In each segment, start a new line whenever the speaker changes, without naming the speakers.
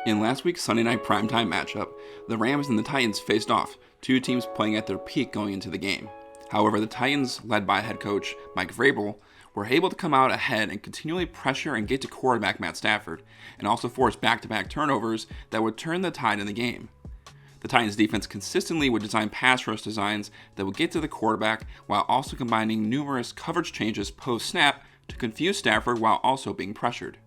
In last week's Sunday night primetime matchup, the Rams and the Titans faced off, two teams playing at their peak going into the game. However, the Titans, led by head coach Mike Vrabel, were able to come out ahead and continually pressure and get to quarterback Matt Stafford, and also force back-to-back turnovers that would turn the tide in the game. The Titans defense consistently would design pass rush designs that would get to the quarterback while also combining numerous coverage changes post-snap to confuse Stafford while also being pressured.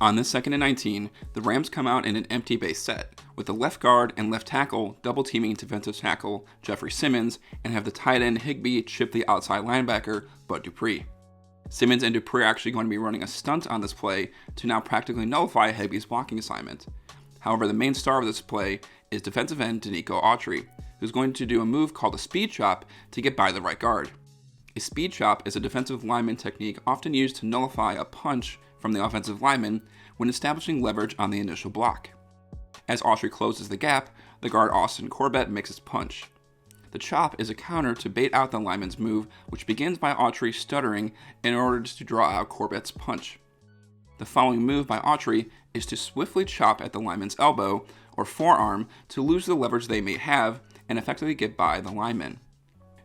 On this 2nd and 19, the Rams come out in an empty base set, with the left guard and left tackle double-teaming defensive tackle Jeffrey Simmons and have the tight end Higbee chip the outside linebacker Bud Dupree. Simmons and Dupree are actually going to be running a stunt on this play to now practically nullify Higbee's blocking assignment. However, the main star of this play is defensive end Denico Autry, who's going to do a move called a speed chop to get by the right guard. A speed chop is a defensive lineman technique often used to nullify a punch from the offensive lineman when establishing leverage on the initial block. As Autry closes the gap, the guard Austin Corbett makes his punch. The chop is a counter to bait out the lineman's move, which begins by Autry stuttering in order to draw out Corbett's punch. The following move by Autry is to swiftly chop at the lineman's elbow or forearm to lose the leverage they may have and effectively get by the lineman.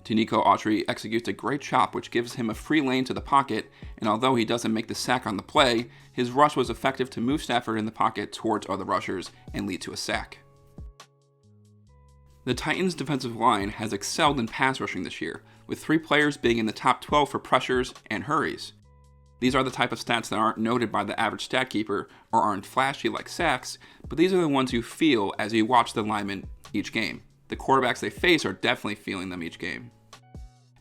Denico Autry executes a great chop which gives him a free lane to the pocket, and although he doesn't make the sack on the play, his rush was effective to move Stafford in the pocket towards other rushers and lead to a sack. The Titans' defensive line has excelled in pass rushing this year, with 3 players being in the top 12 for pressures and hurries. These are the type of stats that aren't noted by the average stat keeper or aren't flashy like sacks, but these are the ones you feel as you watch the linemen each game. The quarterbacks they face are definitely feeling them each game.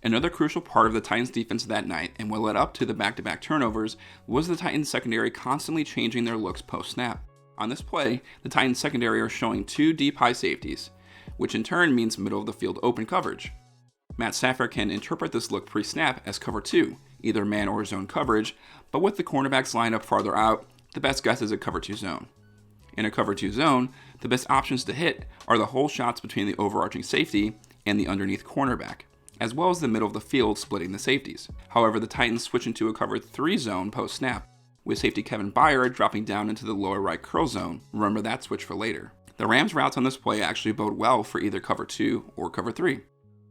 Another crucial part of the Titans defense that night, and what led up to the back-to-back turnovers, was the Titans secondary constantly changing their looks post-snap. On this play, the Titans secondary are showing 2 deep high safeties, which in turn means middle of the field open coverage. Matt Stafford can interpret this look pre-snap as cover 2, either man or zone coverage, but with the cornerbacks lined up farther out, the best guess is a cover 2 zone. In a cover 2 zone, the best options to hit are the hole shots between the overarching safety and the underneath cornerback, as well as the middle of the field splitting the safeties. However, the Titans switch into a cover 3 zone post-snap, with safety Kevin Byard dropping down into the lower right curl zone. Remember that switch for later. The Rams' routes on this play actually bode well for either cover 2 or cover 3.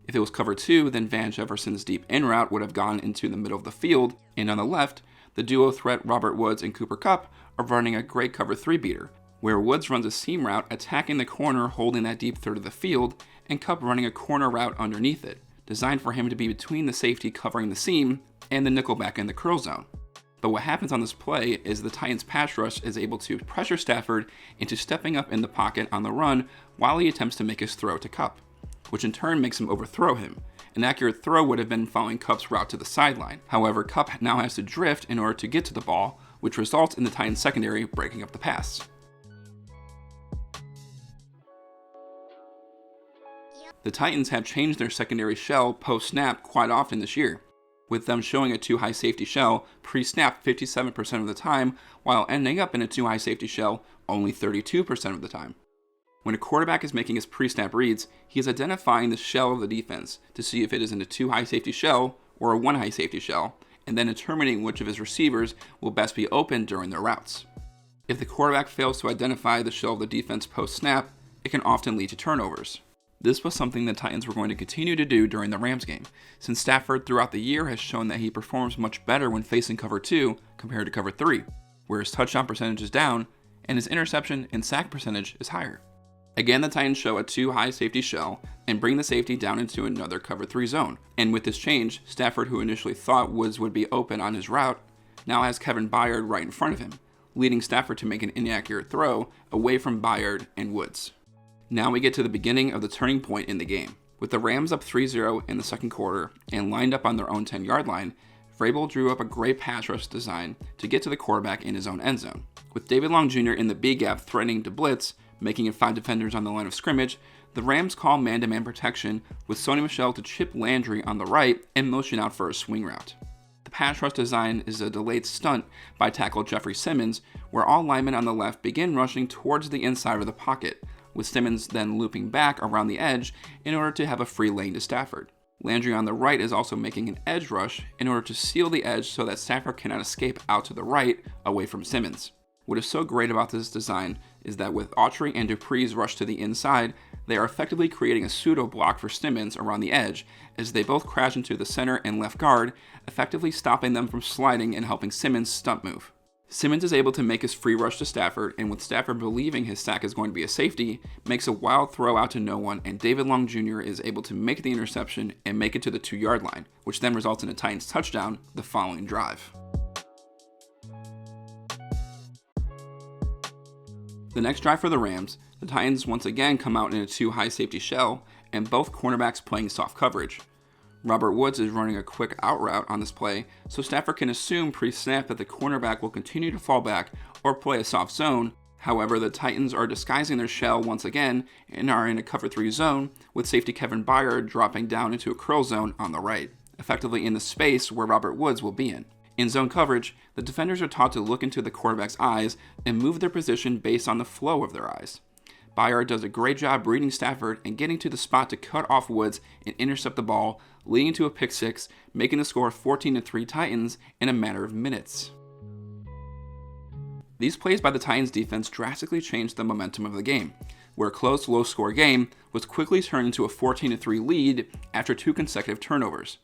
If it was cover 2, then Van Jefferson's deep in route would have gone into the middle of the field, and on the left, the duo threat Robert Woods and Cooper Kupp are running a great cover 3 beater, where Woods runs a seam route attacking the corner holding that deep third of the field, and Kupp running a corner route underneath it, designed for him to be between the safety covering the seam and the nickelback in the curl zone. But what happens on this play is the Titans' pass rush is able to pressure Stafford into stepping up in the pocket on the run while he attempts to make his throw to Kupp, which in turn makes him overthrow him. An accurate throw would have been following Kupp's route to the sideline. However, Kupp now has to drift in order to get to the ball, which results in the Titans' secondary breaking up the pass. The Titans have changed their secondary shell post-snap quite often this year, with them showing a 2 high safety shell pre-snap 57% of the time, while ending up in a 2 high safety shell only 32% of the time. When a quarterback is making his pre-snap reads, he is identifying the shell of the defense to see if it is in a 2 high safety shell or a 1 high safety shell, and then determining which of his receivers will best be open during their routes. If the quarterback fails to identify the shell of the defense post-snap, it can often lead to turnovers. This was something the Titans were going to continue to do during the Rams game, since Stafford throughout the year has shown that he performs much better when facing cover 2 compared to cover 3, where his touchdown percentage is down and his interception and sack percentage is higher. Again, the Titans show a 2 high safety shell and bring the safety down into another cover 3 zone. And with this change, Stafford, who initially thought Woods would be open on his route, now has Kevin Byard right in front of him, leading Stafford to make an inaccurate throw away from Byard and Woods. Now we get to the beginning of the turning point in the game. With the Rams up 3-0 in the second quarter and lined up on their own 10-yard line, Vrabel drew up a great pass rush design to get to the quarterback in his own end zone. With David Long Jr. in the B gap threatening to blitz, making it 5 defenders on the line of scrimmage, the Rams call man-to-man protection with Sony Michel to chip Landry on the right and motion out for a swing route. The pass rush design is a delayed stunt by tackle Jeffrey Simmons, where all linemen on the left begin rushing towards the inside of the pocket, with Simmons then looping back around the edge in order to have a free lane to Stafford. Landry on the right is also making an edge rush in order to seal the edge so that Stafford cannot escape out to the right away from Simmons. What is so great about this design is that with Autry and Dupree's rush to the inside, they are effectively creating a pseudo block for Simmons around the edge as they both crash into the center and left guard, effectively stopping them from sliding and helping Simmons stunt move. Simmons is able to make his free rush to Stafford, and with Stafford believing his sack is going to be a safety, makes a wild throw out to no one, and David Long Jr. is able to make the interception and make it to the 2-yard line, which then results in a Titans touchdown the following drive. The next drive for the Rams, the Titans once again come out in a 2-high safety shell, and both cornerbacks playing soft coverage. Robert Woods is running a quick out route on this play, so Stafford can assume pre-snap that the cornerback will continue to fall back or play a soft zone. However, the Titans are disguising their shell once again and are in a cover 3 zone, with safety Kevin Byard dropping down into a curl zone on the right, effectively in the space where Robert Woods will be in. In zone coverage, the defenders are taught to look into the quarterback's eyes and move their position based on the flow of their eyes. Byard does a great job reading Stafford and getting to the spot to cut off Woods and intercept the ball, leading to a pick six, making the score 14-3 Titans in a matter of minutes. These plays by the Titans defense drastically changed the momentum of the game, where a close, low-score game was quickly turned into a 14-3 lead after 2 consecutive turnovers.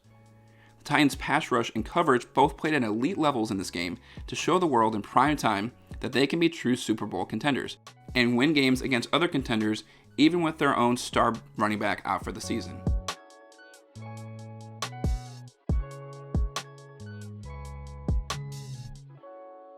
The Titans' pass rush and coverage both played at elite levels in this game to show the world in prime time that they can be true Super Bowl contenders and win games against other contenders even with their own star running back out for the season.